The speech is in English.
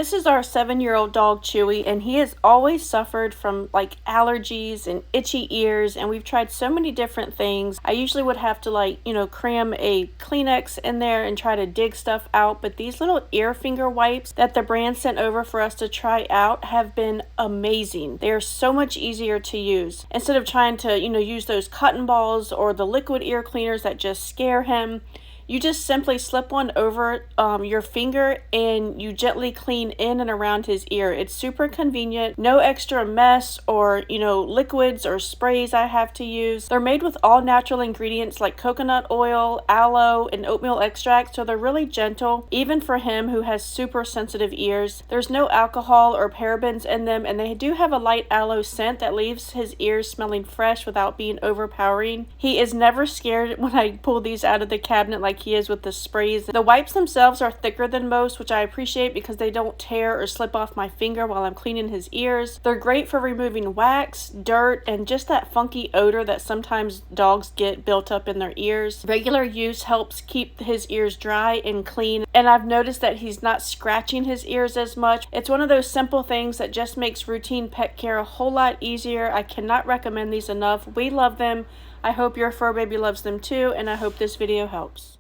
This is our 7-year-old dog Chewy, and he has always suffered from like allergies and itchy ears, and we've tried so many different things. I usually would have to cram a Kleenex in there and try to dig stuff out, but these little ear finger wipes that the brand sent over for us to try out have been amazing. They are so much easier to use. Instead of trying to, use those cotton balls or the liquid ear cleaners that just scare him, you just simply slip one over your finger and you gently clean in and around his ear. It's super convenient. No extra mess or, liquids or sprays I have to use. They're made with all natural ingredients like coconut oil, aloe, and oatmeal extract, so they're really gentle, even for him who has super sensitive ears. There's no alcohol or parabens in them, and they do have a light aloe scent that leaves his ears smelling fresh without being overpowering. He is never scared when I pull these out of the cabinet like he is with the sprays. The wipes themselves are thicker than most, which I appreciate because they don't tear or slip off my finger while I'm cleaning his ears. They're great for removing wax, dirt, and just that funky odor that sometimes dogs get built up in their ears. Regular use helps keep his ears dry and clean, and I've noticed that he's not scratching his ears as much. It's one of those simple things that just makes routine pet care a whole lot easier. I cannot recommend these enough. We love them. I hope your fur baby loves them too, and I hope this video helps.